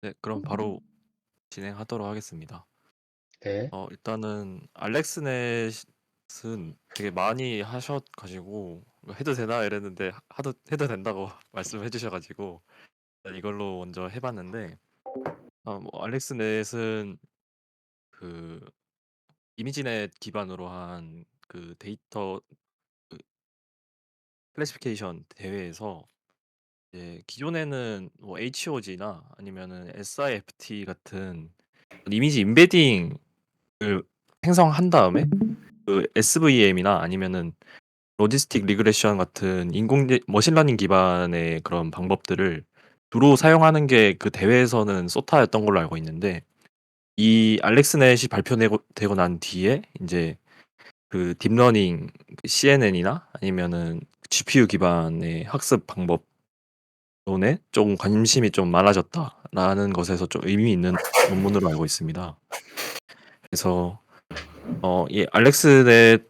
네, 그럼 바로 진행하도록 하겠습니다. 네. 일단은 알렉스넷은 되게 많이 하셔가지고 이거 해도 되나 이랬는데 해도 된다고 말씀해 주셔가지고 일단 이걸로 먼저 해봤는데 뭐 알렉스넷은 그 이미지넷 기반으로 한 그 데이터 그 클래시피케이션 대회에서 이제 기존에는 뭐 HOG나 아니면은 SIFT 같은 이미지 임베딩을 생성한 다음에 그 SVM이나 아니면은 로지스틱 리그레션 같은 머신러닝 기반의 그런 방법들을 주로 사용하는 게 그 대회에서는 소타였던 걸로 알고 있는데 이 알렉스넷이 되고 난 뒤에 이제 그 딥러닝 CNN이나 아니면은 GPU 기반의 학습 방법론에 좀 관심이 좀 많아졌다라는 것에서 좀 의미 있는 논문으로 알고 있습니다. 그래서 이 알렉스넷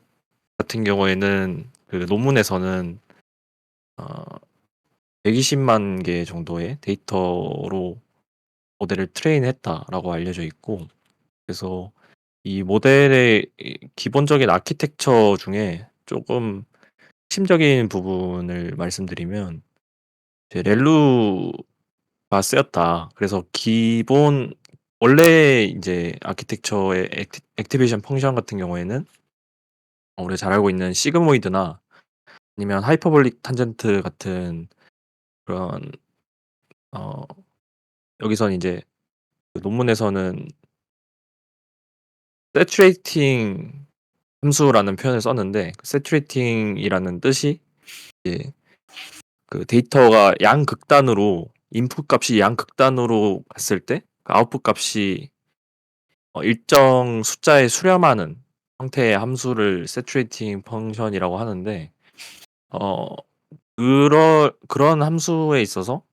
같은 경우에는 그 논문에서는 120만 개 정도의 데이터로 모델을 트레인했다라고 알려져 있고, 그래서 이 모델의 기본적인 아키텍처 중에 조금 핵심적인 부분을 말씀드리면 이제 렐루가 쓰였다. 그래서 기본 원래 이제 아키텍처의 액티베이션 펑션 같은 경우에는 우리가 잘 알고 있는 시그모이드나 아니면 하이퍼볼릭 탄젠트 같은 그런 어 여기선 이제 그 논문에서는 세츄레이팅 함수라는 표현을 썼는데 그 세츄레이팅이라는 뜻이 이제 그 데이터가 양극단으로 인풋 값이 양극단으로 갔을 때 그 아웃풋 값이 일정 숫자에 수렴하는 형태의 함수를 세츄레이팅 펑션이라고 하는데 어 그런 함수에 있어서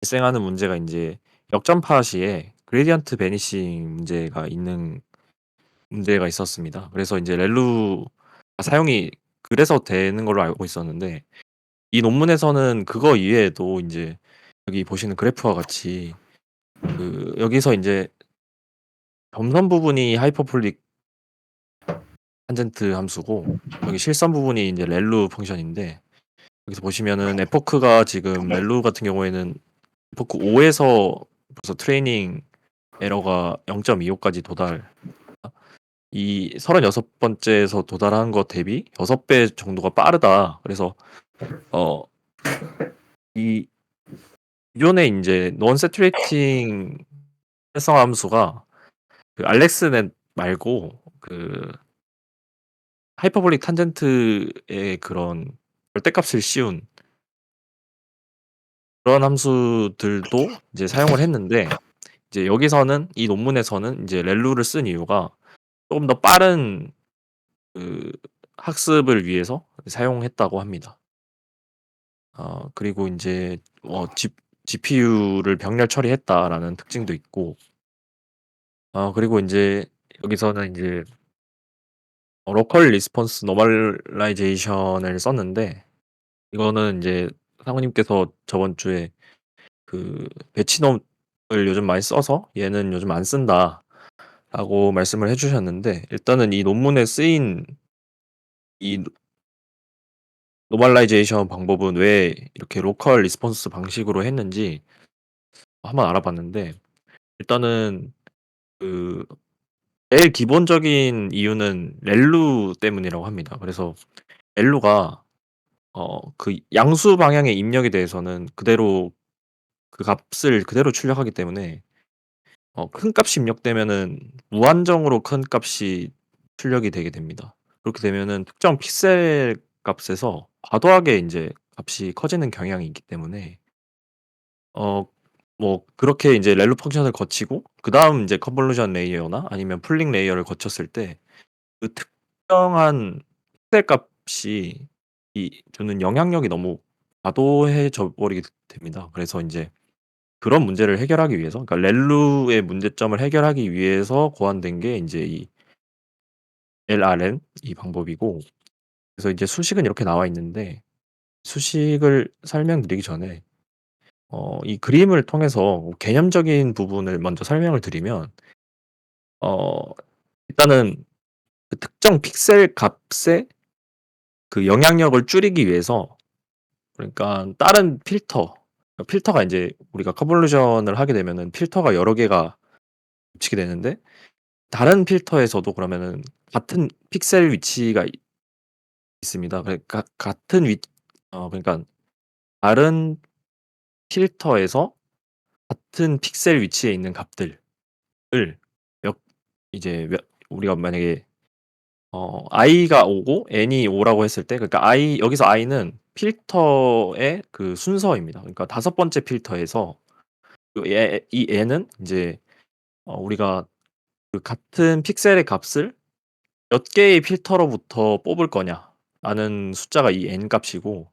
발생하는 문제가 인제 역전파 시에 그레디언트 베니싱 문제가 있었습니다. 그래서 인제 렐루가 사용이 그래서 되는 걸로 알고 있었는데 이 논문에서는 그거 이외에도 인제 여기 보시는 그래프와 같이 그 여기서 인제 점선 부분이 하이퍼볼릭 탄젠트 함수고 여기 실선 부분이 인제 렐루 펑션인데 여기서 보시면은 에포크가 지금 렐루 같은 경우에는 에포크 5에서 벌써 트레이닝 에러가 0.25까지 도달. 이 36번째에서 도달한 것 대비 6배 정도가 빠르다. 그래서 어 이 기존에 인제 non saturating 활성화 함수가 그 알렉스넷 말고 그 하이퍼볼릭 탄젠트의 그런 절대값을 씌운 그런 함수들도 이제 사용을 했는데 이제 여기서는 이 논문에서는 인제 렐루를 쓴 이유가 쪼금 더 빠른 그 학습을 위해서 사용했다고 합니다. 그리고 인제 GPU를 병렬 처리했다라는 특징도 있고 그리고 인제 여기서는 인제 로컬 리스폰스 노멀라이제이션을 썼는데 이거는 인제 사모님께서 저번 주에 그 배치놈을 요즘 많이 써서 "얘는 요즘 안 쓴다."라고 말씀을 해 주셨는데 일단은 이 논문에 쓰인 이 노멀라이제이션 방법은 왜 이렇게 로컬 리스폰스 방식으로 했는지 한번 알아봤는데 일단은 그 제일 기본적인 이유는 렐루 때문이라고 합니다. 그래서 렐루가 그 양수 방향의 입력에 대해서는 그대로 그 값을 그대로 출력하기 때문에 큰 값이 입력되면은 무한정으로 큰 값이 출력이 되게 됩니다. 그렇게 되면은 특정 픽셀 값에서 과도하게 인제 값이 커지는 경향이 있기 때문에 어 뭐 그렇게 인제 렐로 펑션을 거치고 그다음 인제 컨볼루션 레이어나 아니면 풀링 레이어를 거쳤을 때 그 특정한 픽셀 값이 이 주는 영향력이 너무 과도해져 버리게 됩니다. 그래서 인제 그런 문제를 해결하기 위해서 그러니까 렐루의 문제점을 해결하기 위해서 고안된 게 인제 이 LRN 이 방법이고 그래서 이제 수식은 이렇게 나와 있는데 수식을 설명드리기 전에 이 그림을 통해서 개념적인 부분을 먼저 설명을 드리면 어 일단은 그 특정 픽셀 값의 그 영향력을 줄이기 위해서, 그러니까 다른 필터가 인제 우리가 컨볼루션을 하게 되면은 필터가 여러 개가 겹치게 되는데, 다른 필터에서도 그러면은 같은 픽셀 위치가 있습니다. 그러니까 같은 그러니깐 다른 필터에서 같은 픽셀 위치에 있는 값들을 몇 이제 몇 우리가 만약에 i가 5고 n이 5 라고 했을 때, 그러니까 여기서 i는 필터의 그 순서입니다. 그러니까 다섯 번째 필터에서 이 n은 인제 우리가 그 같은 픽셀의 값을 몇 개의 필터로부터 뽑을 거냐라는 숫자가 이 n 값이고,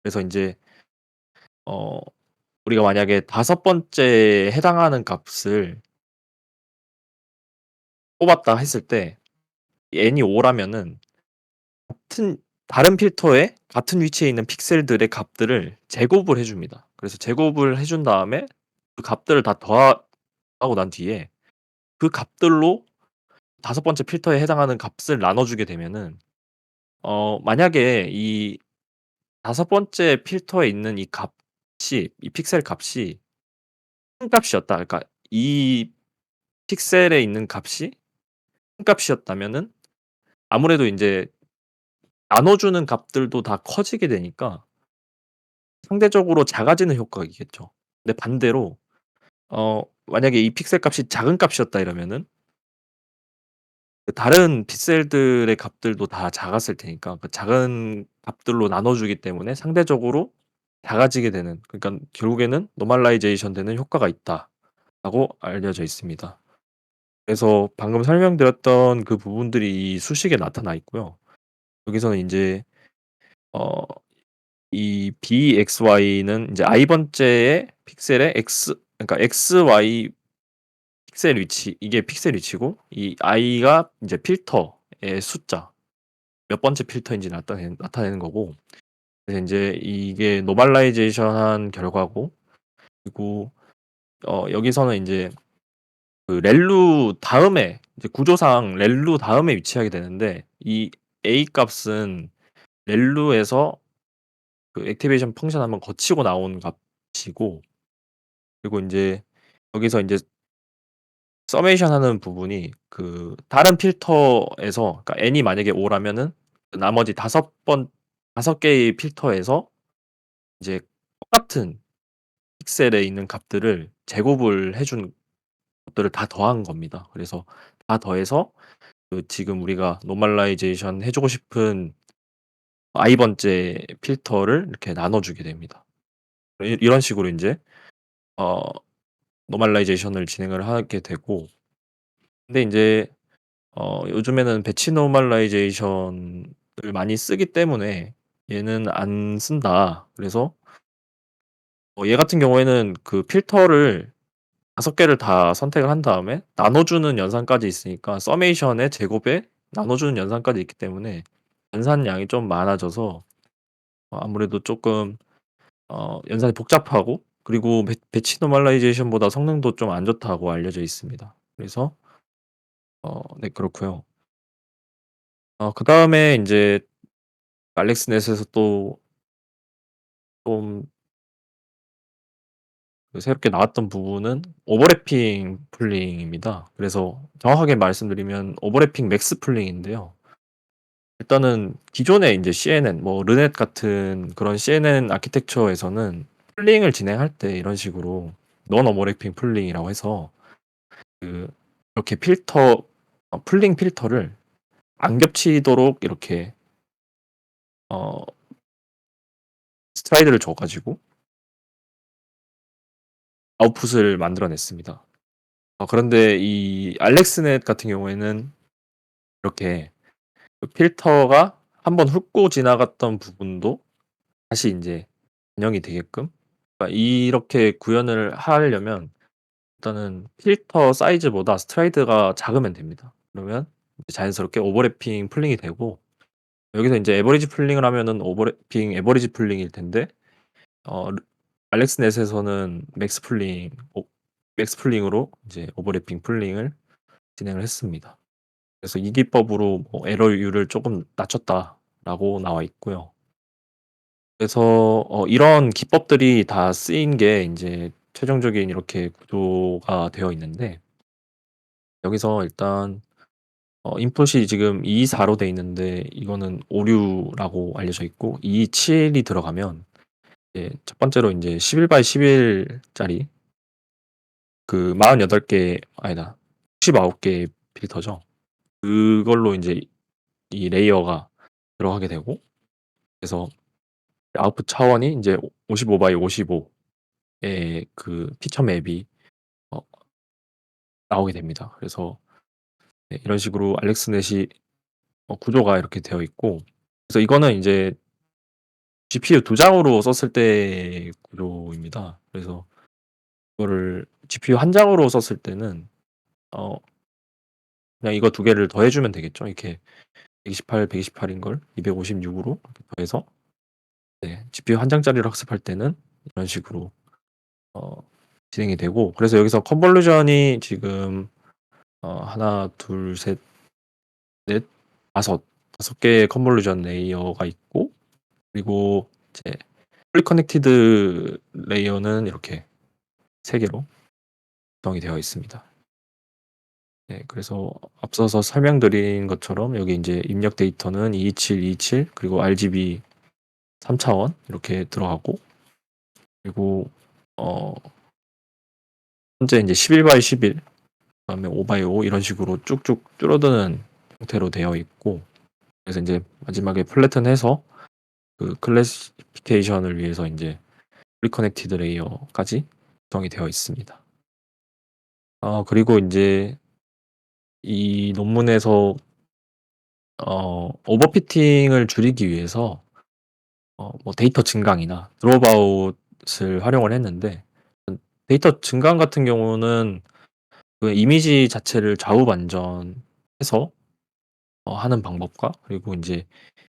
그래서 인제 어 우리가 만약에 다섯 번째에 해당하는 값을 뽑았다 했을 때 n이 5 라면은 같은 다른 필터에 같은 위치에 있는 픽셀들의 값들을 제곱을 해 줍니다. 그래서 제곱을 해준 다음에 그 값들을 다 더하고 난 뒤에 그 값들로 다섯 번째 필터에 해당하는 값을 나눠 주게 되면은, 만약에 이 다섯 번째 필터에 있는 이 픽셀 값이 큰 값이었다. 그러니까 이 픽셀에 있는 값이 큰 값이었다면은 아무래도 인제 나눠 주는 값들도 다 커지게 되니까 상대적으로 작아지는 효과가 있겠죠. 근데 반대로 만약에 이 픽셀 값이 작은 값이었다 이러면은 그 다른 픽셀들의 값들도 다 작았을 테니까 그 작은 값들로 나눠 주기 때문에 상대적으로 작아지게 되는, 그러니깐 결국에는 노멀라이제이션 되는 효과가 있다라고 알려져 있습니다. 그래서 방금 설명드렸던 그 부분들이 이 수식에 나타나 있고요. 여기서는 인제 어 이 BXY는 인제 i 번째의 픽셀의 그러니까 XY 이게 픽셀 위치고, 이 i가 인제 필터의 숫자, 몇 번째 필터인지 나타내는 거고, 그래서 인제 이게 노멀라이제이션한 결과고, 그리고 여기서는 인제 그 렐루 다음에 이제 구조상 렐루 다음에 위치하게 되는데, 이 A 값은 렐루에서 그 액티베이션 펑션 한번 거치고 나온 값이고, 그리고 인제 여기서 인제 서메이션 하는 부분이 그 다른 필터에서, 그러니까 n이 만약에 5 라면은 그 나머지 다섯 개의 필터에서 이제 똑같은 픽셀에 있는 값들을 제곱을 해준 것들을 다 더한 겁니다. 그래서 다 더해서 그 지금 우리가 노멀라이제이션 해 주고 싶은 i 번째 필터를 이렇게 나눠 주게 됩니다. 이런 식으로 인제 어 노멀라이제이션을 진행을 하게 되고, 근데 인제 요즘에는 배치 노멀라이제이션을 많이 쓰기 때문에 얘는 안 쓴다. 그래서 얘 같은 경우에는 그 필터를 다섯 개를 다 선택을 한 다음에 나눠 주는 연산까지 있으니까, 서메이션의 제곱에 나눠 주는 연산까지 있기 때문에 연산량이 좀 많아져서 아무래도 쪼끔 연산이 복잡하고, 그리고 배치 노멀라이제이션보다 성능도 좀 안 좋다고 알려져 있습니다. 그래서 네, 그렇고요. 그다음에 인제 알렉스넷에서 또 좀 그 새롭게 나왔던 부분은 오버래핑 풀링입니다. 그래서 정확하게 말씀드리면 오버래핑 맥스 풀링인데요. 일단은 기존의 인제 CNN 뭐 르넷 같은 그런 CNN 아키텍처에서는 풀링을 진행할 때 이런 식으로 non overlapping 풀링이라고 해서 그 이렇게 풀링 필터를 안 겹치도록 이렇게 어 스트라이드를 줘 가지고 아웃풋을 만들어 냈습니다. 그런데 이 알렉스넷 같은 경우에는 이렇게 그 필터가 한번 훑고 지나갔던 부분도 다시 인제 반영이 되게끔, 그러니까 이렇게 구현을 하려면 일단은 필터 사이즈보다 스트라이드가 작으면 됩니다. 그러면 이제 자연스럽게 오버래핑 풀링이 되고, 여기서 인제 에버리지 풀링을 하면은 오버래핑 에버리지 풀링일 텐데 어 알렉스넷에서는 맥스 풀링으로 이제 오버래핑 풀링을 진행을 했습니다. 그래서 이 기법으로 뭐 에러율을 조금 낮췄다라고 나와 있고요. 그래서 이런 기법들이 다 쓰인 게 인제 최종적인 이렇게 구조가 되어 있는데, 여기서 일단 인풋이 지금 224로 돼 있는데 이거는 56라고 알려져 있고, 227이 들어가면 이제 첫 번째로 인제 11 by 11 짜리 그 48개, 아니다, 69개의 필터죠. 그걸로 인제 이 레이어가 들어가게 되고, 그래서 아웃풋 차원이 인제 55 by 55의 그 피처 맵이 어 나오게 됩니다. 그래서 네, 이런 식으로 알렉스넷이 구조가 이렇게 되어 있고, 그래서 이거는 인제 GPU 2장으로 썼을 때의 구조입니다. 그래서 이거를 GPU 1 장으로 썼을 때는 어 그냥 이거 두 개를 더해 주면 되겠죠. 이렇게 128, 128인 걸 256으로 이렇게 더해서, 네, GPU 1 장짜리를 학습할 때는 이런 식으로 어 진행이 되고, 그래서 여기서 컨볼루션이 지금 하나, 둘, 셋, 넷, 다섯 개의 컨볼루션 레이어가 있고, 그리고 이제 풀리 커넥티드 레이어는 이렇게 세 개로 구성이 되어 있습니다. 네, 그래서 앞서서 설명드린 것처럼 여기 인제 입력 데이터는 227, 227, 그리고 RGB 3차원 이렇게 들어가고, 그리고 어 현재 인제 11 by 11, 그다음에 5 by 5 이런 식으로 쭉쭉 줄어드는 형태로 되어 있고, 그래서 인제 마지막에 플래튼해서 그 클래시피케이션을 위해서 인제 풀리 커넥티드 레이어까지 구성이 되어 있습니다. 그리고 인제 이 논문에서 오버피팅을 줄이기 위해서 뭐 데이터 증강이나 드롭아웃을 활용을 했는데, 데이터 증강 같은 경우는 그 이미지 자체를 좌우 반전해서 하는 방법과, 그리고 인제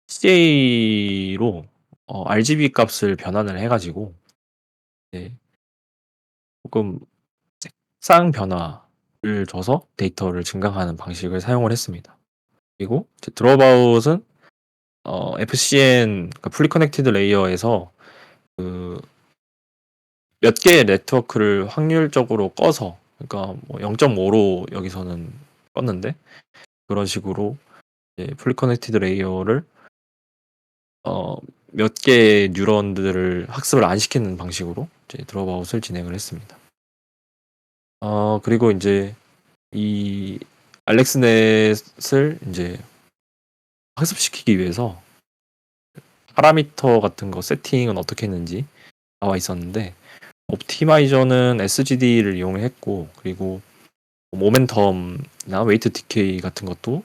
CJ로 RGB 값을 변환을 해 가지고 네, 쪼끔 색상 변화를 줘서 데이터를 증강하는 방식을 사용을 했습니다. 그리고 이제 드롭아웃은 FCN, 그러니까 풀리 커넥티드 레이어에서 그 몇 개의 네트워크를 확률적으로 꺼서, 그러니까 뭐 0.5로 여기서는 껐는데, 그런 식으로 이제 풀리 커넥티드 레이어를 어 몇 개의 뉴런들을 학습을 안 시키는 방식으로 이제 드롭아웃을 진행을 했습니다. 그리고 인제 이 알렉스넷을 인제 학습시키기 위해서 파라미터 같은 거 세팅은 어떻게 했는지 나와 있었는데, 옵티마이저는 SGD를 이용했고, 그리고 모멘텀이나 웨이트 디케이 같은 것도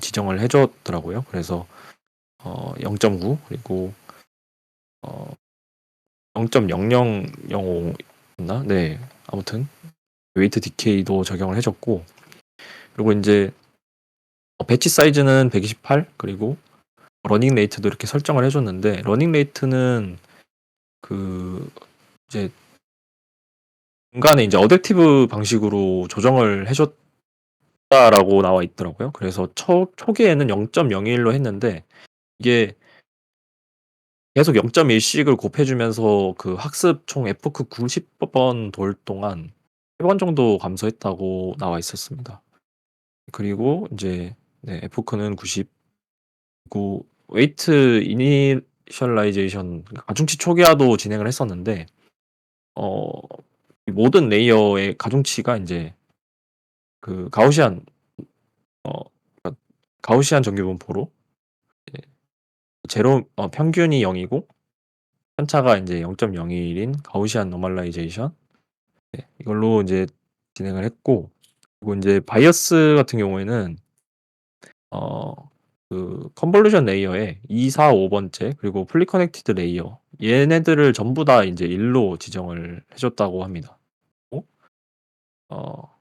지정을 해 줬더라고요. 그래서 0.9, 그리고 어 0.0005였나? 네. 아무튼 웨이트 디케이도 적용을 해 줬고, 그리고 인제 배치 사이즈는 128, 그리고 러닝 레이트도 이렇게 설정을 해 줬는데, 러닝 레이트는 그 이제 중간에 인제 어댑티브 방식으로 조정을 해 줬다라고 나와 있더라고요. 그래서 초기에는 0.01로 했는데, 이게 계속 0.1씩을 곱해 주면서 그 학습 총 에포크 90번 돌 동안 3번 정도 감소했다고 나와 있었습니다. 그리고 인제 네, 에포크는 90, 그리고 웨이트 이니셜라이제이션, 그러니까 가중치 초기화도 진행을 했었는데, 어 이 모든 레이어의 가중치가 인제 그 어 그러니까 가우시안 정규분포로 예, 제로 평균이 0 이고 편차가 인제 0.01인 가우시안 노멀라이제이션, 네, 이걸로 인제 진행을 했고, 그리고 인제 바이어스 같은 경우에는 어 컨볼루션 레이어에 2, 4, 5 번째, 그리고 풀리 커넥티드 레이어, 얘네들을 전부 다 인제 1로 지정을 해 줬다고 합니다. 어 어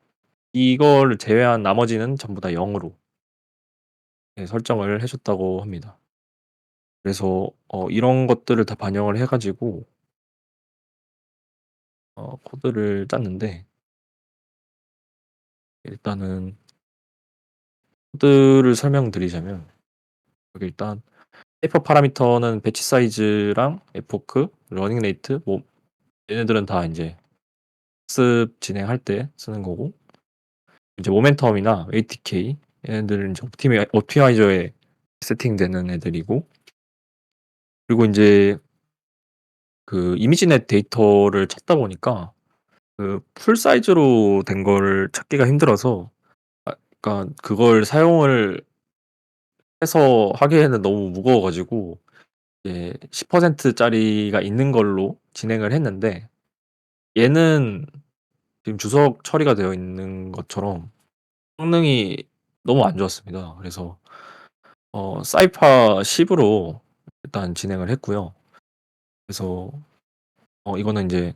이거를 제외한 나머지는 전부 다 0으로 예, 설정을 해 줬다고 합니다. 그래서 이런 것들을 다 반영을 해 가지고 코드를 짰는데 일단은 코드를 설명드리자면 여기 일단 페이퍼 파라미터는 배치 사이즈랑 에포크, 러닝 레이트 뭐 얘네들은 다 이제 학습 진행할 때 쓰는 거고 이제 모멘텀이나 ATK 얘네들은 이제 옵티마이저에 세팅되는 애들이고 그리고 인제 그 이미지넷 데이터를 찾다 보니까 그 풀 사이즈로 된 거를 찾기가 힘들어서 그러니까 그걸 사용을 해서 하기에는 너무 무거워 가지고 이제 10% 짜리가 있는 걸로 진행을 했는데 얘는 지금 주석 처리가 되어 있는 것처럼 성능이 너무 안 좋았습니다. 그래서 사이파 10 으로 일단 진행을 했고요. 그래서 이거는 인제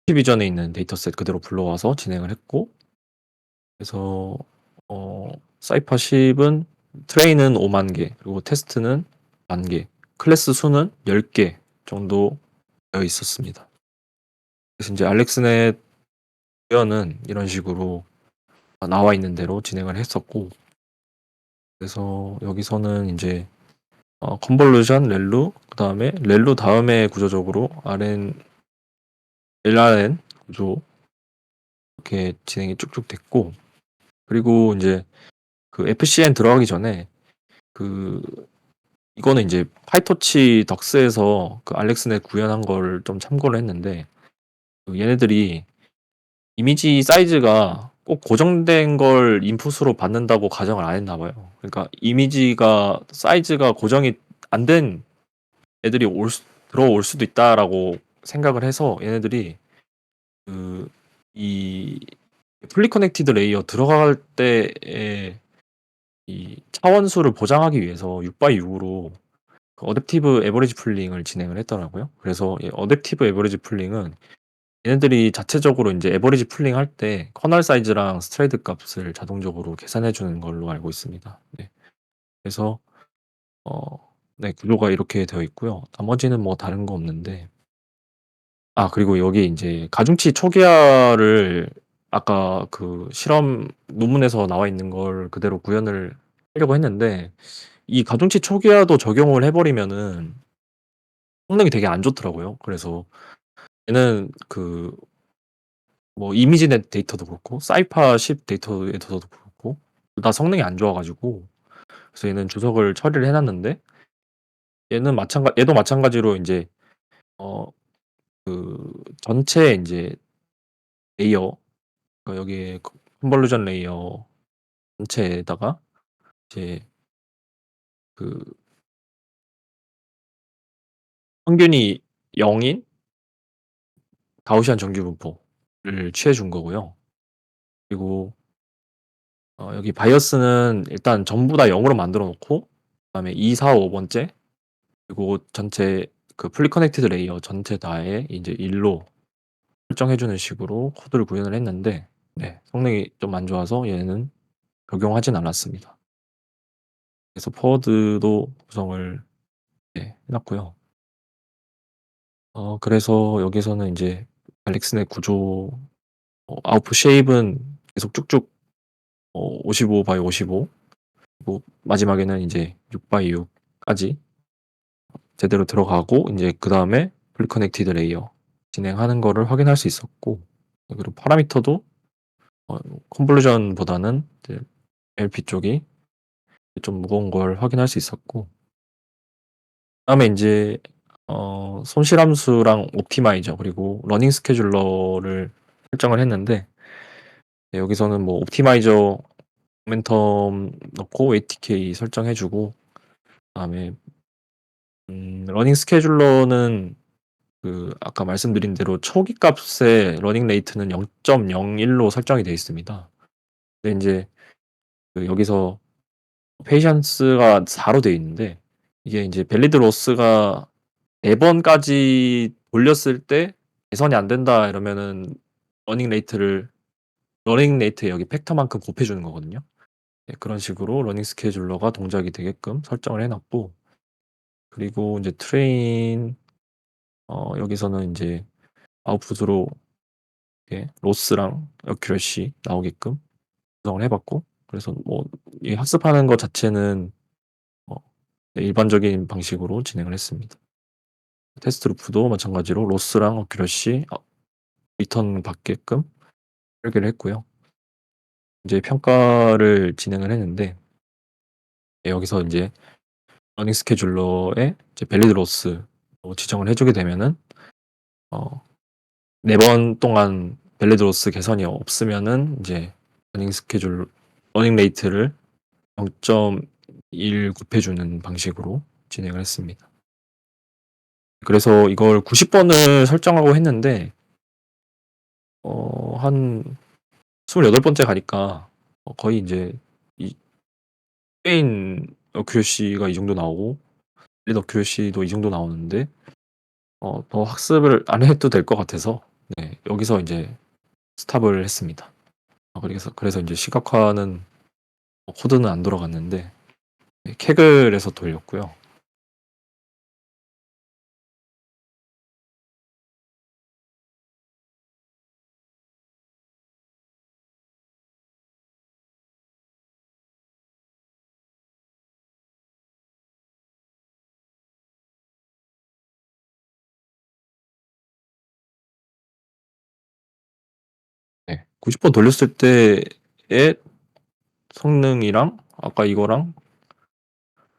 디비전에 있는 데이터셋 그대로 불러와서 진행을 했고 그래서 어 사이파 10은 트레인은 5만 개 그리고 테스트는 1만 개, 클래스 수는 10개 정도 되어 있었습니다. 그래서 인제 알렉스넷 구현은 이런 식으로 나와 있는 대로 진행을 했었고 그래서 여기서는 인제 컨볼루션, 렐루 그다음에 렐루 다음에 구조적으로 LRN 구조 이렇게 진행이 쭉쭉 됐고 그리고 인제 그 FCN 들어가기 전에 그 이거는 이제 파이토치 덕스에서 그 알렉스넷 구현한 걸 좀 참고를 했는데 그 얘네들이 이미지 사이즈가 꼭 고정된 걸 인풋으로 받는다고 가정을 안 했나 봐요. 그러니까 이미지가 사이즈가 고정이 안 된 애들이 들어올 수도 있다라고 생각을 해서 얘네들이 그 이 풀리 커넥티드 레이어 들어갈 때의 이 차원수를 보장하기 위해서 6 바이 6으로 그 어댑티브 에버리지 풀링을 진행을 했더라고요. 그래서 이 어댑티브 에버리지 풀링은 얘네들이 자체적으로 인제 에버리지 풀링할 때 커널 사이즈랑 스트레이드 값을 자동적으로 계산해 주는 걸로 알고 있습니다. 네. 그래서 어 네 구조가 이렇게 되어 있고요. 나머지는 뭐 다른 거 없는데 그리고 여기 인제 가중치 초기화를 아까 그 실험 논문에서 나와 있는 걸 그대로 구현을 하려고 했는데 이 가중치 초기화도 적용을 해 버리면은 성능이 되게 안 좋더라고요. 그래서 얘는 그 뭐 이미지넷 데이터도 그렇고 사이파 10 데이터에서도 그렇고 둘 다 성능이 안 좋아 가지고 그래서 얘는 주석을 처리를 해 놨는데 얘도 마찬가지로 인제 어 그 전체 인제 레이어 그러니까 여기에 컨볼루션 레이어 전체에다가 이제 그 평균이 0인 가우시안 정규 분포를 취해 준 거고요. 그리고 여기 바이어스는 일단 전부 다 0 으로 만들어 놓고 그다음에 2, 4, 5 번째 그리고 전체 그 풀리 커넥티드 레이어 전체 다에 인제 1로 설정해 주는 식으로 코드를 구현을 했는데 네 성능이 좀 안 좋아서 얘는 적용하진 않았습니다. 그래서 포워드도 구성을 네 해 놨고요. 그래서 여기서는 인제 알렉스넷 구조 아웃풋 쉐입은 계속 쭉쭉 55 바이 55 그리고 마지막에는 인제 6 바이 6 까지 제대로 들어가고 인제 그다음에 풀리 커넥티드 레이어 진행하는 거를 확인할 수 있었고 그리고 파라미터도 어 컨볼루션보다는 이제 LP 쪽이 좀 무거운 걸 확인할 수 있었고 그다음에 인제 손실 함수랑 옵티마이저 그리고 러닝 스케줄러를 설정을 했는데 여기서는 뭐 옵티마이저 모멘텀 넣고 ATK 설정해 주고 그다음에 러닝 스케줄러는 그 아까 말씀드린 대로 초기 값의 러닝 레이트는 0.01로 설정이 되어 있습니다. 근데 인제 그 여기서 페이션스가 4로 되어 있는데 이게 인제 밸리드 로스가 4 번까지 돌렸을 때 "개선이 안 된다." 이러면은 러닝 레이트를 러닝 레이트에 여기 팩터만큼 곱해 주는 거거든요. 네 그런 식으로 러닝 스케줄러가 동작이 되게끔 설정을 해 놨고 그리고 인제 트레인 여기서는 인제 아웃풋으로 예, 로스랑 어큐러시 나오게끔 구성을 해봤고, 그래서 뭐 이 학습하는 것 자체는 어, 일반적인 방식으로 진행을 했습니다. 테스트 루프도 마찬가지로 로스랑 어큐러시 리턴 받게끔 설계를 했고요. 이제 평가를 진행을 했는데, 여기서 이제 러닝 스케줄러에 이제 밸리드 로스 지정을 해주게 되면은 4번 동안 밸리드 로스 개선이 없으면은 이제 러닝 스케줄 러닝 레이트를 0.1 곱해주는 방식으로 진행을 했습니다. 그래서 이걸 90번을 설정하고 했는데 한 28번째 가니까 거의 이제 이 페인 어큐러시가 이 정도 나오고 릴드 어큐러시도 이 정도 나오는데 더 학습을 안 해도 될 것 같아서, 네, 여기서 이제 스탑을 했습니다. 그래서 이제 시각화는 코드는 안 돌아갔는데, 네, 캐글에서 돌렸고요. 네, 90번 돌렸을 때의 성능이랑 아까 이거랑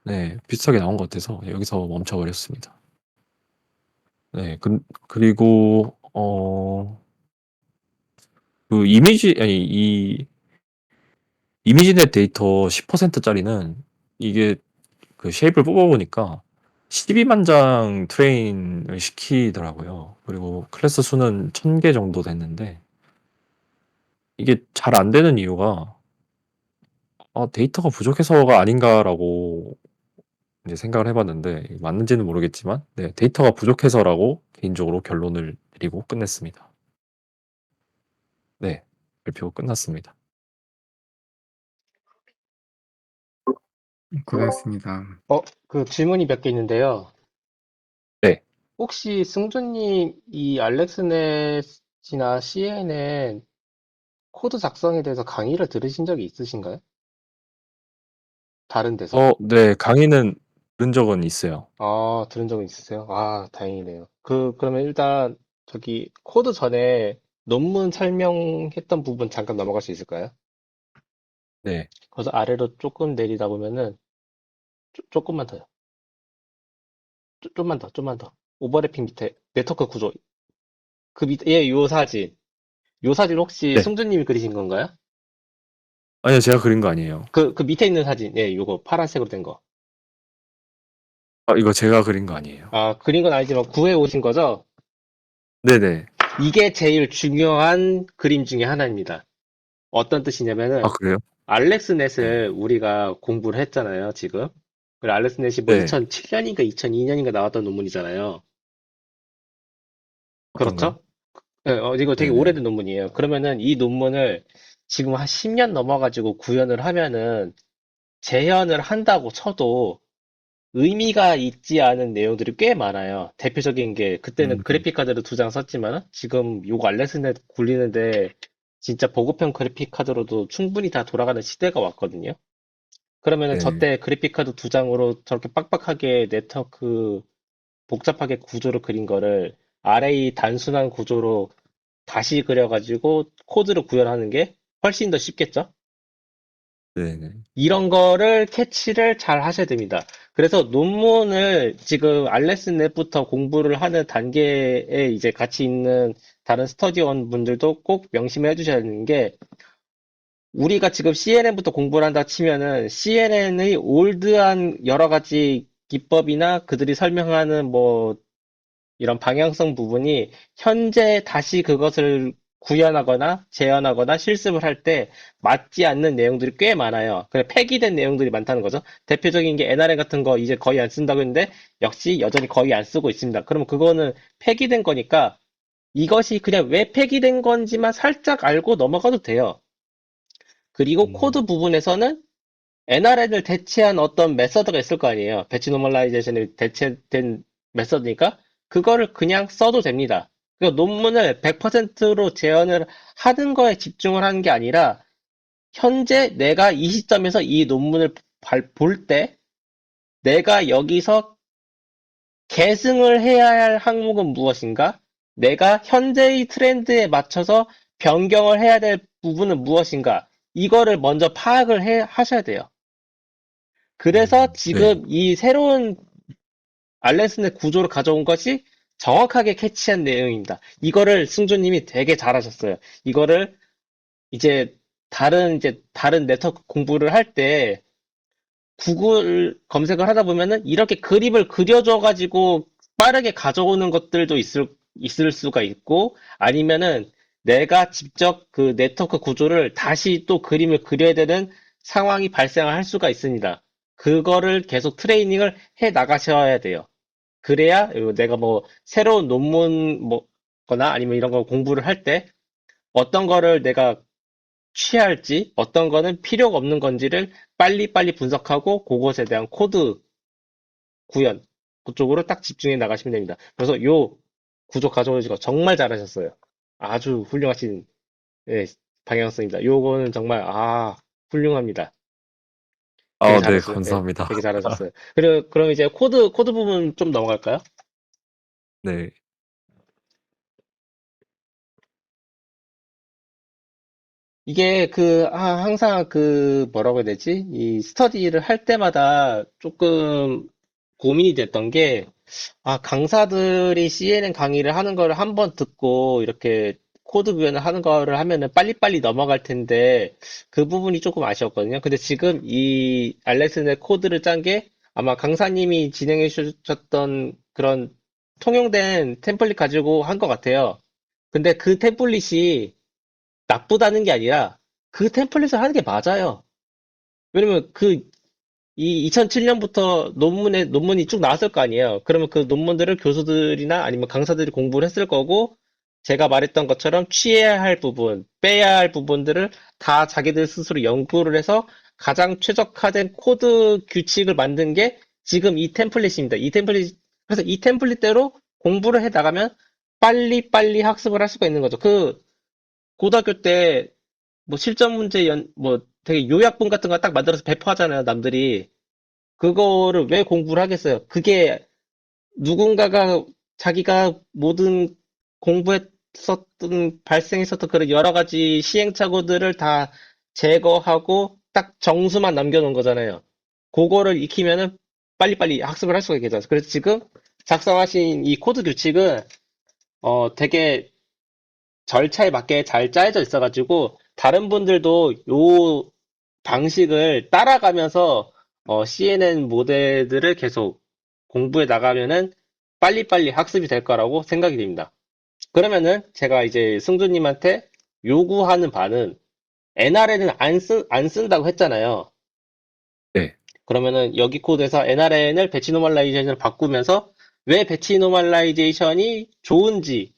네, 비슷하게 나온 것 같아서 여기서 멈춰버렸습니다. 네, 그리고 그 이 이미지넷 데이터 10%짜리는 이게 그 쉐입을 뽑아보니까 12만 장 트레인을 시키더라고요. 그리고 클래스 수는 1000개 정도 됐는데, 이게 잘 안 되는 이유가 데이터가 부족해서가 아닌가라고 이제 생각을 해봤는데, 맞는지는 모르겠지만, 네, 데이터가 부족해서라고 개인적으로 결론을 내리고 끝냈습니다. 네, 발표 끝났습니다. 고생했습니다. 그 질문이 몇 개 있는데요. 네, 혹시 승준님 이 알렉스넷이나 CNN 코드 작성에 대해서 강의를 들으신 적이 있으신가요? 다른 데서? 네, 강의는 들은 적은 있어요. 아, 들은 적은 있으세요? 아, 다행이네요. 그러면 일단 저기 코드 전에 논문 설명했던 부분 잠깐 넘어갈 수 있을까요? 네, 그래서 아래로 조금 내리다 보면은 조금만 더요. 좀만 더. 오버래핑 밑에 네트워크 구조. 그 밑에, 예, 요 사진. 요 사진 혹시 네. 승준님이 그리신 건가요? 아니요, 제가 그린 거 아니에요. 그 밑에 있는 사진, 예, 요거 파란색으로 된 거. 이거 제가 그린 거 아니에요. 아, 그린 건 아니지만 구해 오신 거죠? 네네. 이게 제일 중요한 그림 중에 하나입니다. 어떤 뜻이냐면은, 그래요? 네. 알렉스넷을 우리가 공부를 했잖아요, 지금. 그리고 알렉스넷이 뭐 네. 2007년인가 2002년인가 나왔던 논문이잖아요. 그런가요? 그렇죠? 네, 이거 되게 네네. 오래된 논문이에요. 그러면은 이 논문을 지금 한 10년 넘어가지고 구현을 하면은 재현을 한다고 쳐도 의미가 있지 않은 내용들이 꽤 많아요. 대표적인 게 그때는 음, 그래픽 카드를 2장 썼지만 지금 요거 알렉스넷 굴리는데 진짜 보급형 그래픽 카드로도 충분히 다 돌아가는 시대가 왔거든요. 그러면은 네. 저때 그래픽 카드 2장으로 저렇게 빡빡하게 네트워크 복잡하게 구조를 그린 거를 RA 단순한 구조로 다시 그려가지고 코드를 구현하는 게 훨씬 더 쉽겠죠? 네네. 이런 거를 캐치를 잘 하셔야 됩니다. 그래서 논문을 지금 알렉스넷부터 공부를 하는 단계에 이제 같이 있는 다른 스터디원 분들도 꼭 명심해 주셔야 되는 게 우리가 지금 CNN부터 공부를 한다 치면은 CNN의 올드한 여러 가지 기법이나 그들이 설명하는 뭐 이런 방향성 부분이 현재 다시 그것을 구현하거나 재현하거나 실습을 할 때 맞지 않는 내용들이 꽤 많아요. 그래 폐기된 내용들이 많다는 거죠. 대표적인 게 NRM 같은 거 이제 거의 안 쓴다고 했는데 역시 여전히 거의 안 쓰고 있습니다. 그러면 그거는 폐기된 거니까 이것이 그냥 왜 폐기된 건지만 살짝 알고 넘어가도 돼요. 그리고 코드 부분에서는 NRM을 대체한 어떤 메서드가 있을 거 아니에요. 배치 노멀라이제이션이 대체된 메서드니까 그거를 그냥 써도 됩니다. 그 논문을 100%로 재현을 하는 거에 집중을 하는 게 아니라 현재 내가 이 시점에서 이 논문을 볼 때 내가 여기서 계승을 해야 할 항목은 무엇인가? 내가 현재의 트렌드에 맞춰서 변경을 해야 될 부분은 무엇인가? 이거를 먼저 파악을 하셔야 돼요. 그래서 네. 지금 이 새로운 알렌슨의 구조를 가져온 것이 정확하게 캐치한 내용입니다. 이거를 승조님이 되게 잘하셨어요. 이거를 이제 다른 네트워크 공부를 할 때 구글 검색을 하다 보면은 이렇게 그림을 그려줘가지고 빠르게 가져오는 것들도 있을 수가 있고 아니면은 내가 직접 그 네트워크 구조를 다시 또 그림을 그려야 되는 상황이 발생할 수가 있습니다. 그거를 계속 트레이닝을 해 나가셔야 돼요. 그래야 내가 뭐 새로운 논문 거나 아니면 이런 거 공부를 할 때 어떤 거를 내가 취할지 어떤 거는 필요가 없는 건지를 빨리빨리 분석하고 그것에 대한 코드 구현 그쪽으로 딱 집중해 나가시면 됩니다. 그래서 요 구조 가져오신 거 정말 잘하셨어요. 아주 훌륭하신 예, 방향성입니다. 요거는 정말 훌륭합니다. 되게 네, 잘했어요. 예, 감사합니다. 되게 잘하셨어요. 그럼 이제 코드 부분 좀 넘어갈까요? 네. 이게 항상 뭐라고 해야 되지? 이 스터디를 할 때마다 조금 고민이 됐던 게, 강사들이 CNN 강의를 하는 거를 한번 듣고 이렇게 코드 구현을 하는 거를 하면은 빨리빨리 넘어갈 텐데, 그 부분이 조금 아쉬웠거든요. 근데 지금 이 알렉슨의 코드를 짠 게 아마 강사님이 진행해 주셨던 그런 통용된 템플릿 가지고 한 것 같아요. 근데 그 템플릿이 나쁘다는 게 아니라 그 템플릿을 하는 게 맞아요. 왜냐면 이 2007년부터 논문이 쭉 나왔을 거 아니에요. 그러면 그 논문들을 교수들이나 아니면 강사들이 공부를 했을 거고, 제가 말했던 것처럼 취해야 할 부분, 빼야 할 부분들을 다 자기들 스스로 연구를 해서 가장 최적화된 코드 규칙을 만든 게 지금 이 템플릿입니다. 그래서 이 템플릿대로 공부를 해 나가면 빨리빨리 학습을 할 수가 있는 거죠. 고등학교 때 뭐 실전 문제 뭐 되게 요약본 같은 거 딱 만들어서 배포하잖아요, 남들이. 그거를 왜 공부를 하겠어요? 그게 누군가가 자기가 모든 발생했었던 그런 여러 가지 시행착오들을 다 제거하고 딱 정수만 남겨놓은 거잖아요. 그거를 익히면은 빨리빨리 학습을 할 수가 있겠죠. 그래서 지금 작성하신 이 코드 규칙은 되게 절차에 맞게 잘 짜여져 있어가지고 다른 분들도 요 방식을 따라가면서 CNN 모델들을 계속 공부해 나가면은 빨리빨리 학습이 될 거라고 생각이 됩니다. 그러면은 제가 이제 승주님한테 요구하는 바는 NRN은 안 쓴다고 했잖아요. 네. 그러면은 여기 코드에서 NRN을 배치 노멀라이제이션을 바꾸면서 왜 배치 노멀라이제이션이 좋은지,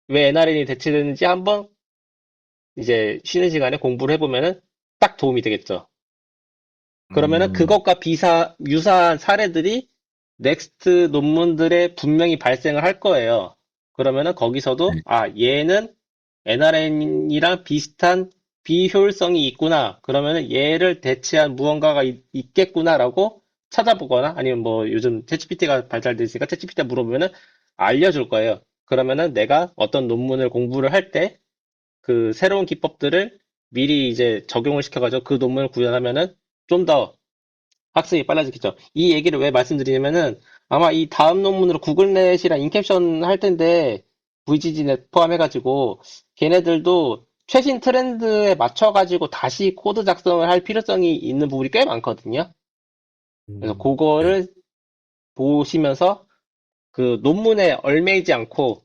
왜 NRN이 대체되는지 한번 이제 쉬는 시간에 공부를 해보면은 딱 도움이 되겠죠. 그러면은 음, 그것과 유사한 사례들이 넥스트 논문들에 분명히 발생을 할 거예요. 그러면은 거기서도, 네. 얘는 NRN이랑 비슷한 비효율성이 있구나. 그러면은 얘를 대체한 무언가가 있겠구나라고 찾아보거나 아니면 뭐 요즘 챗GPT가 발달돼 있으니까 챗GPT가 물어보면은 알려줄 거예요. 그러면은 내가 어떤 논문을 공부를 할 때 그 새로운 기법들을 미리 이제 적용을 시켜가지고 그 논문을 구현하면은 좀 더 학습이 빨라지겠죠. 이 얘기를 왜 말씀드리냐면은 아마 이 다음 논문으로 구글넷이랑 인캡션 할 텐데 VGGnet 포함해가지고 걔네들도 최신 트렌드에 맞춰가지고 다시 코드 작성을 할 필요성이 있는 부분이 꽤 많거든요. 그래서 네. 그거를 보시면서 그 논문에 얽매이지 않고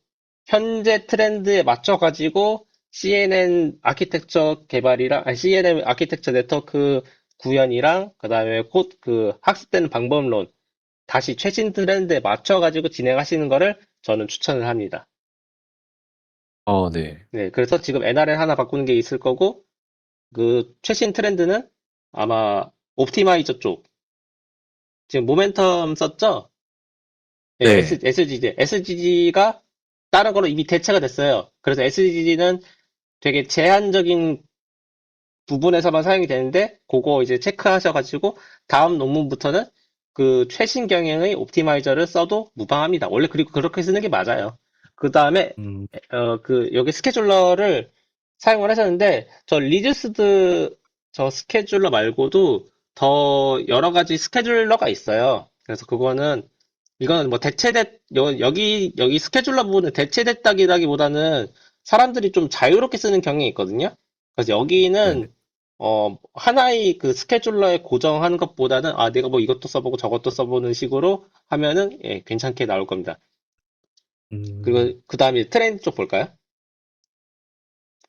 현재 트렌드에 맞춰가지고 CNN 아키텍처 개발이랑, CNN 아키텍처 네트워크 구현이랑, 그 다음에 학습되는 방법론, 다시 최신 트렌드에 맞춰가지고 진행하시는 거를 저는 추천을 합니다. 네. 네, 그래서 지금 NRN 하나 바꾸는 게 있을 거고, 그 최신 트렌드는 아마 옵티마이저 쪽, 지금 모멘텀 썼죠? 네, 네. SGG. SGG가 다른 거로 이미 대체가 됐어요. 그래서 SDD는 되게 제한적인 부분에서만 사용이 되는데, 그거 이제 체크하셔가지고, 다음 논문부터는 그 최신 경영의 옵티마이저를 써도 무방합니다. 원래 그리고 그렇게 쓰는 게 맞아요. 그 다음에, 음. 여기 스케줄러를 사용을 하셨는데, 저 리듀스드 저 스케줄러 말고도 더 여러 가지 스케줄러가 있어요. 그래서 이거는 뭐 여기 스케줄러 부분은 대체됐다기보다는 사람들이 좀 자유롭게 쓰는 경향이 있거든요. 그래서 네네. 여기는 하나의 그 스케줄러에 고정하는 것보다는 내가 뭐 이것도 써보고 저것도 써보는 식으로 하면은 예, 괜찮게 나올 겁니다. 음. 그리고 그 다음에 트레인 쪽 볼까요?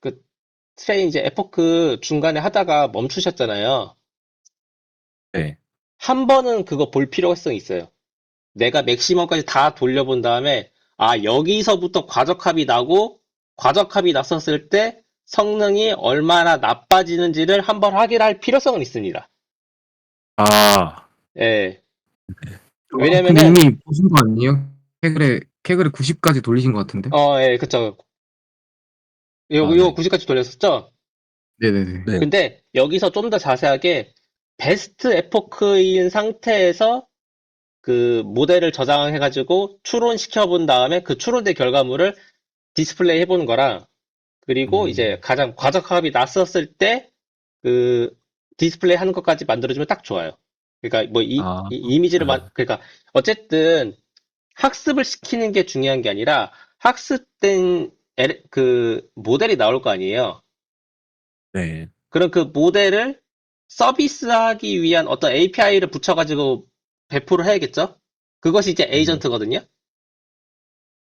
그 트레인 이제 에포크 중간에 하다가 멈추셨잖아요. 네. 한 번은 그거 볼 필요성이 있어요. 내가 맥시멈까지 다 돌려본 다음에 여기서부터 과적합이 나고 과적합이 났었을 때 성능이 얼마나 나빠지는지를 한번 확인할 필요성은 있습니다. 아. 예. 근데 왜냐면은 이미 보신 거 아니에요? 캐글에 90까지 돌리신 것 같은데? 예, 그쵸. 아, 이거 네. 90까지 돌렸었죠? 네네네. 네. 근데 여기서 좀 더 자세하게 베스트 에포크인 상태에서 그 모델을 저장해가지고 추론시켜 본 다음에 그 추론된 결과물을 디스플레이 해보는 거랑 그리고 이제 음. 가장 과적합이 났었을 때 그 디스플레이 하는 것까지 만들어주면 딱 좋아요. 그러니까 뭐 아. 이미지를 네. 그러니까 어쨌든 학습을 시키는 게 중요한 게 아니라 학습된 그 모델이 나올 거 아니에요. 네. 그럼 그 모델을 서비스하기 위한 어떤 API를 붙여가지고 배포를 해야겠죠? 그것이 이제 음. 에이전트거든요.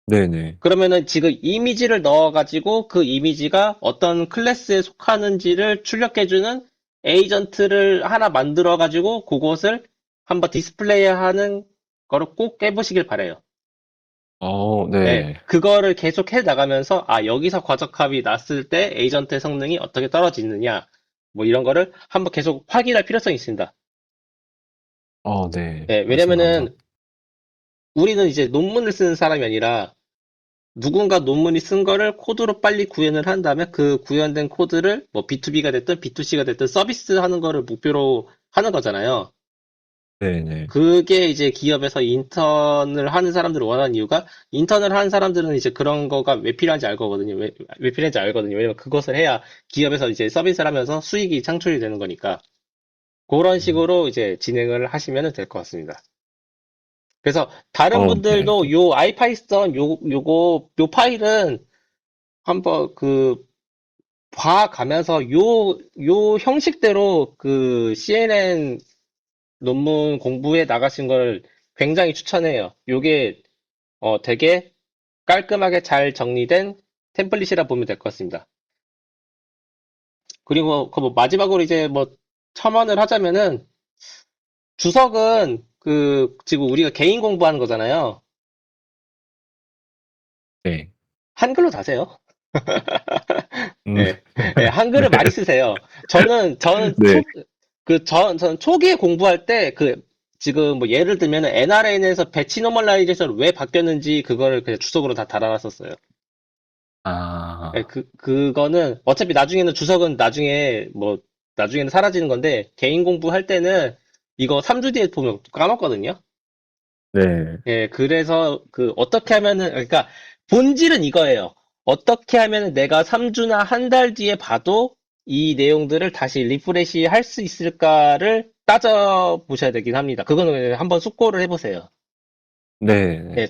네네. 그러면은 지금 이미지를 넣어가지고 그 이미지가 어떤 클래스에 속하는지를 출력해주는 에이전트를 하나 만들어가지고 그것을 한번 디스플레이하는 거를 꼭 깨보시길 바래요. 예, 네. 그거를 계속 해 나가면서 여기서 과적합이 났을 때 에이전트의 성능이 어떻게 떨어지느냐 뭐 이런 거를 한번 계속 확인할 필요성이 있습니다. 네. 예, 말씀 왜냐면은 감사합니다. 우리는 이제 논문을 쓰는 사람이 아니라 누군가 논문이 쓴 거를 코드로 빨리 구현을 한 다음에 그 구현된 코드를 뭐 B2B가 됐든 B2C가 됐든 서비스 하는 거를 목표로 하는 거잖아요. 네네. 그게 이제 기업에서 인턴을 하는 사람들을 원하는 이유가 인턴을 하는 사람들은 이제 그런 거가 왜 필요한지 알 거거든요. 왜 필요한지 알거든요. 왜냐면 그것을 해야 기업에서 이제 서비스를 하면서 수익이 창출이 되는 거니까. 그런 음. 식으로 이제 진행을 하시면 될 것 같습니다. 그래서 다른 네. 분들도 요 아이파이썬 요 파일은 한번 봐가면서 요 형식대로 그 CNN 논문 공부해 나가신 걸 굉장히 추천해요. 요게 되게 깔끔하게 잘 정리된 템플릿이라 보면 될 것 같습니다. 그리고 그 뭐 마지막으로 이제 뭐 첨언을 하자면은 주석은 지금 우리가 개인 공부하는 거잖아요. 네. 한글로 다세요. 음. 예, 예, 한글을 네. 많이 쓰세요. 저는 네. 저는 초기에 공부할 때, 지금 뭐 예를 들면 NRN에서 배치 노멀라이제이션 왜 바뀌었는지 그거를 그냥 주석으로 다 달아놨었어요. 예, 아. 그거는 어차피 나중에는 주석은 나중에는 사라지는 건데, 개인 공부할 때는 이거 3주 뒤에 보면 까먹거든요. 네. 예, 그래서 어떻게 하면은, 그러니까 본질은 이거예요. 어떻게 하면은 내가 3주나 한 달 뒤에 봐도 이 내용들을 다시 리프레시 할 수 있을까를 따져 보셔야 되긴 합니다. 그거는 한번 숙고를 해보세요. 예, 네네.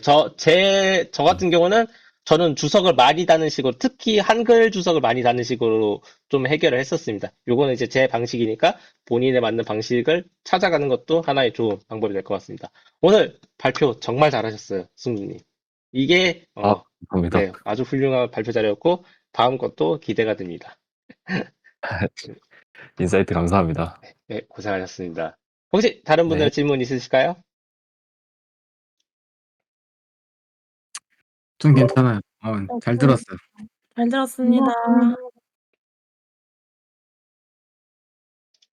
저 같은 경우는 저는 주석을 많이 다는 식으로, 특히 한글 주석을 많이 다는 식으로 좀 해결을 했었습니다. 요거는 이제 제 방식이니까 본인에 맞는 방식을 찾아가는 것도 하나의 좋은 방법이 될 것 같습니다. 오늘 발표 정말 잘하셨어요, 승준님. 이게, 감사합니다. 네, 아주 훌륭한 발표 자료였고, 다음 것도 기대가 됩니다. 인사이트 감사합니다. 네, 고생하셨습니다. 혹시 다른 분들 네. 질문 있으실까요? 좀 괜찮아요. 잘 네, 들었어요. 잘 들었습니다.